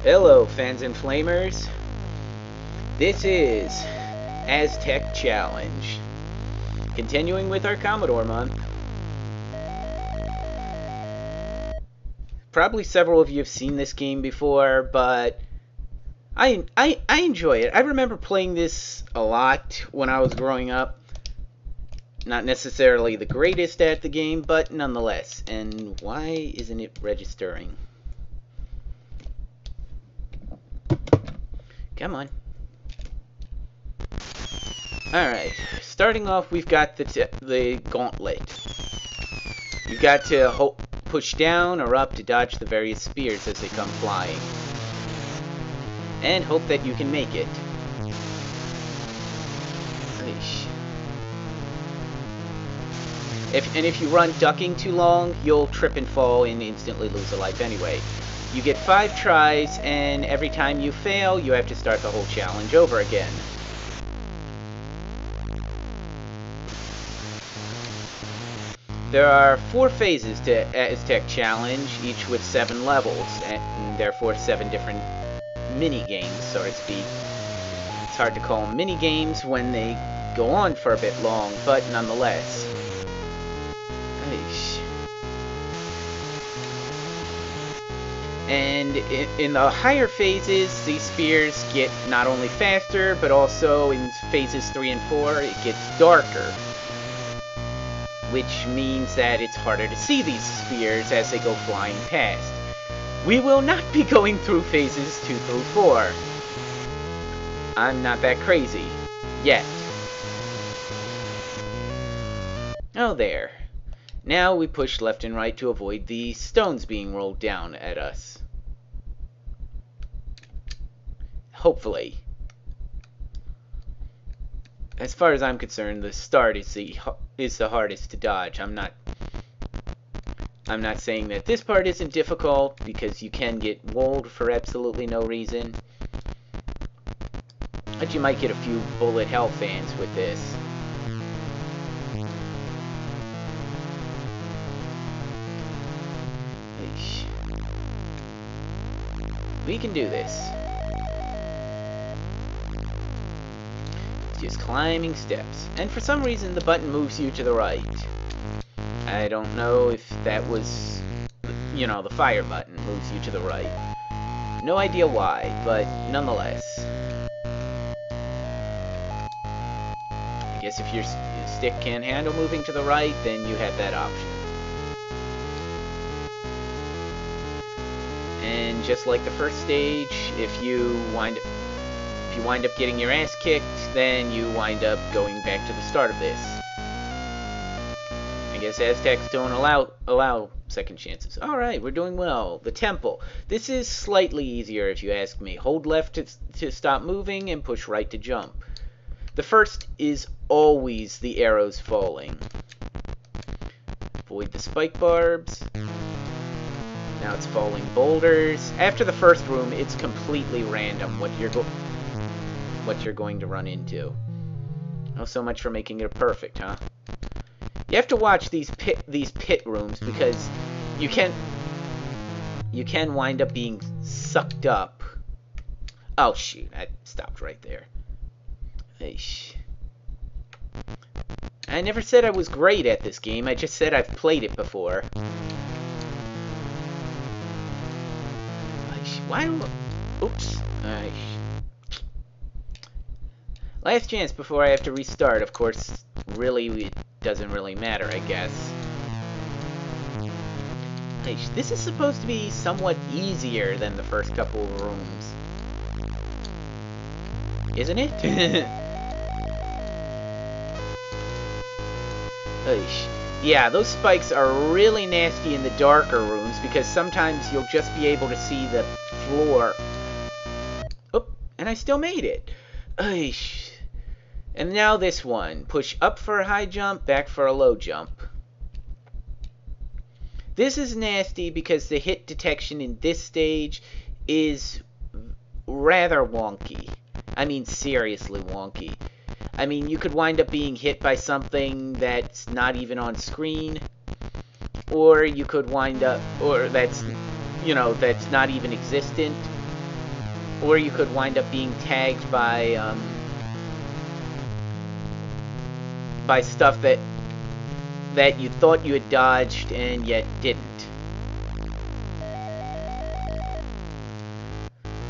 Hello, fans and flamers. This is Aztec Challenge. Continuing with our Commodore month. Probably several of you have seen this game before, but I enjoy it. I remember playing this a lot when I was growing up. Not necessarily the greatest at the game, but nonetheless. And why isn't it registering? Come on. Alright, starting off, we've got the gauntlet. You've got to push down or up to dodge the various spears as they come flying. And hope that you can make it. If you run ducking too long, you'll trip and fall and instantly lose a life anyway. You get 5 tries, and every time you fail, you have to start the whole challenge over again. There are 4 phases to Aztec Challenge, each with 7 levels, and therefore 7 different mini-games, so to speak. It's hard to call them mini-games when they go on for a bit long, but nonetheless. And in the higher phases, these spears get not only faster, but also in phases 3 and 4, it gets darker. Which means that it's harder to see these spears as they go flying past. We will not be going through phases 2 through 4. I'm not that crazy. Yet. Oh, there. Now we push left and right to avoid the stones being rolled down at us. Hopefully. As far as I'm concerned, the start is the hardest to dodge. I'm not saying that this part isn't difficult, because you can get walled for absolutely no reason. But you might get a few bullet hell fans with this. We can do this. Just climbing steps. And for some reason, the button moves you to the right. I don't know if that was, you know, the fire button moves you to the right. No idea why, but nonetheless. I guess if your stick can't handle moving to the right, then you have that option. And just like the first stage, if you wind up getting your ass kicked, then you wind up going back to the start of this. I guess Aztecs don't allow second chances. Alright, we're doing well. The temple. This is slightly easier if you ask me. Hold left to stop moving and push right to jump. The first is always the arrows falling. Avoid the spike barbs. Now it's falling boulders. After the first room, it's completely random what you're going to run into. Oh, so much for making it perfect, huh? You have to watch these pit rooms, because you can wind up being sucked up. Oh shoot, I stopped right there. Eesh. I never said I was great at this game, I just said I've played it before. Why do I... Oops. Last chance before I have to restart. Of course, really, it doesn't really matter, I guess. This is supposed to be somewhat easier than the first couple of rooms. Isn't it? Yeah, those spikes are really nasty in the darker rooms, because sometimes you'll just be able to see the floor. Oh, and I still made it. And now this one. Push up for a high jump, back for a low jump. This is nasty because the hit detection in this stage is rather wonky. I mean, seriously wonky. I mean, you could wind up being hit by something that's not even on screen, or you could wind up, or that's, you know, that's not even existent, or you could wind up being tagged by stuff that you thought you had dodged and yet didn't.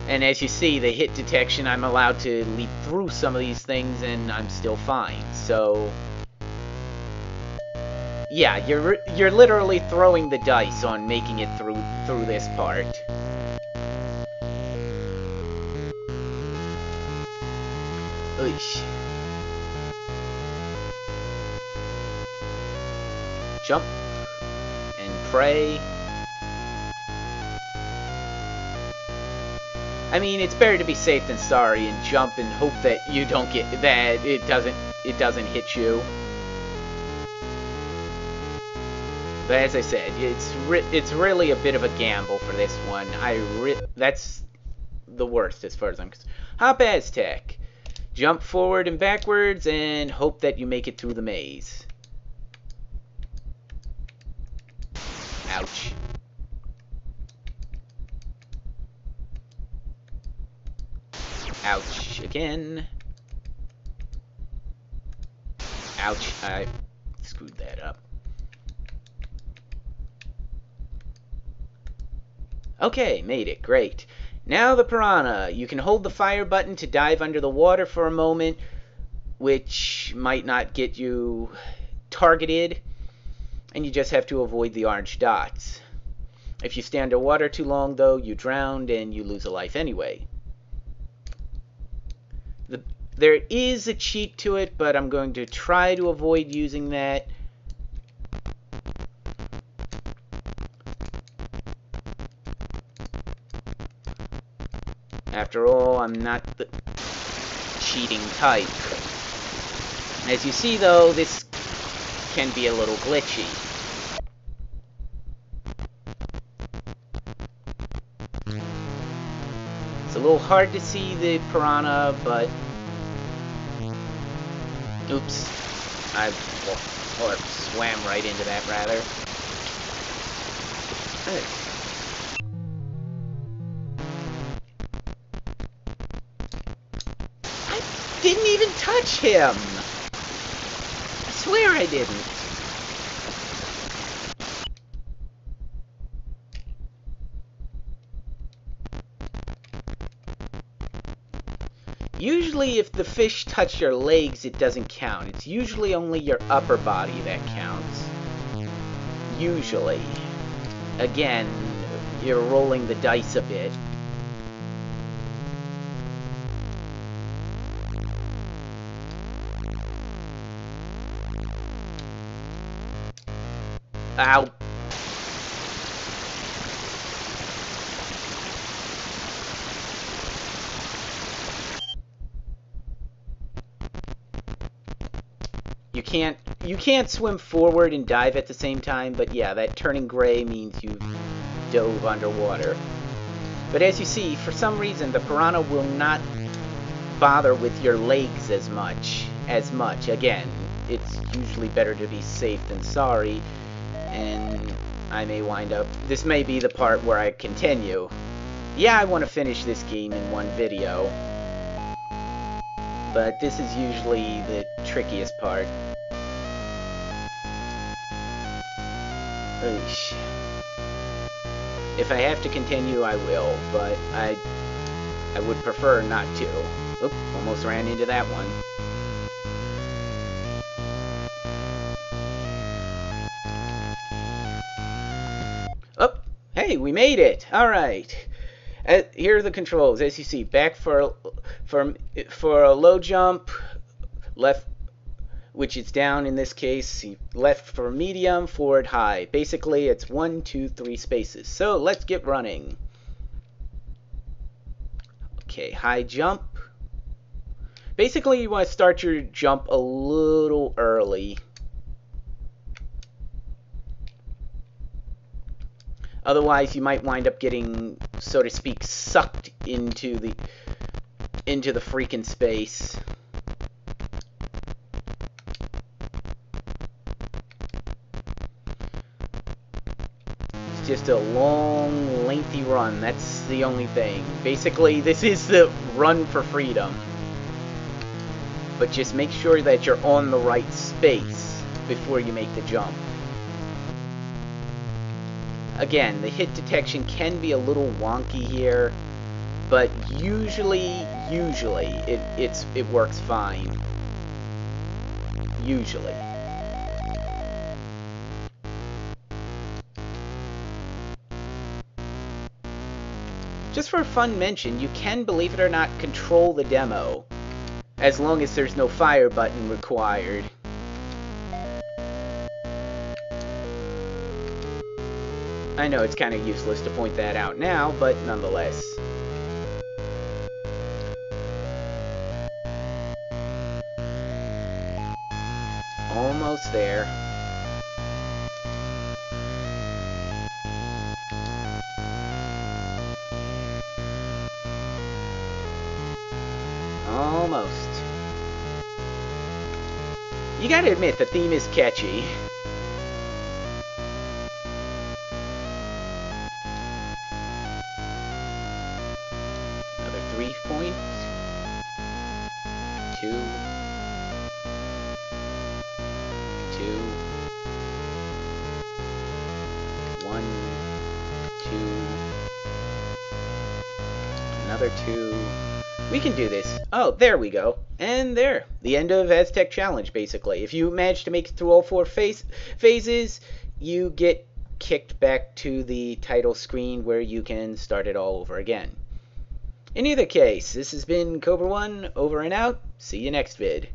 And as you see, the hit detection, I'm allowed to leap through some of these things and I'm still fine. So yeah, you're literally throwing the dice on making it through this part. Oosh. Jump and pray. I mean, it's better to be safe than sorry and jump and hope that you don't get that it doesn't hit you. But as I said, it's really a bit of a gamble for this one. That's the worst as far as I'm concerned. Hop Aztec. Jump forward and backwards and hope that you make it through the maze. Ouch. Ouch again. Ouch. I screwed that up. Okay, made it. Great. Now the piranha. You can hold the fire button to dive under the water for a moment, which might not get you targeted, and you just have to avoid the orange dots. If you stay underwater too long, though, you drown and you lose a life anyway. There is a cheat to it, but I'm going to try to avoid using that. After all, I'm not the cheating type. As you see, though, this can be a little glitchy. It's a little hard to see the piranha, but... Oops. I swam right into that, rather. I didn't even touch him! I swear I didn't. Usually if the fish touch your legs, it doesn't count. It's usually only your upper body that counts. Usually. Again, you're rolling the dice a bit. Ow. You can't swim forward and dive at the same time, but yeah, that turning gray means you've dove underwater. But as you see, for some reason, the piranha will not bother with your legs as much. Again, it's usually better to be safe than sorry, and I may wind up... This may be the part where I continue. Yeah, I want to finish this game in one video, but this is usually the trickiest part. Oosh. If I have to continue, I will, but I would prefer not to. Oop, almost ran into that one. Oh, hey, we made it! Alright. Here are the controls. As you see, back for a low jump, left, which is down in this case, left for medium, forward high. Basically, it's 1, 2, 3 spaces. So let's get running. Okay, high jump. Basically, you want to start your jump a little early. Otherwise, you might wind up getting, so to speak, sucked into the freaking space. just a long, lengthy run. That's the only thing. Basically, this is the run for freedom. But just make sure that you're on the right space before you make the jump. Again, the hit detection can be a little wonky here, but usually it works fine. Usually. Just for a fun mention, you can, believe it or not, control the demo, as long as there's no fire button required. I know it's kind of useless to point that out now, but nonetheless. Almost there. Almost. You gotta admit, the theme is catchy. Another 3 points. 2. 2. 1. 2. Another 2. We can do this. Oh, there we go. And there. The end of Aztec Challenge, basically. If you manage to make it through all 4 phases, you get kicked back to the title screen where you can start it all over again. In either case, this has been Cobra One, over and out. See you next vid.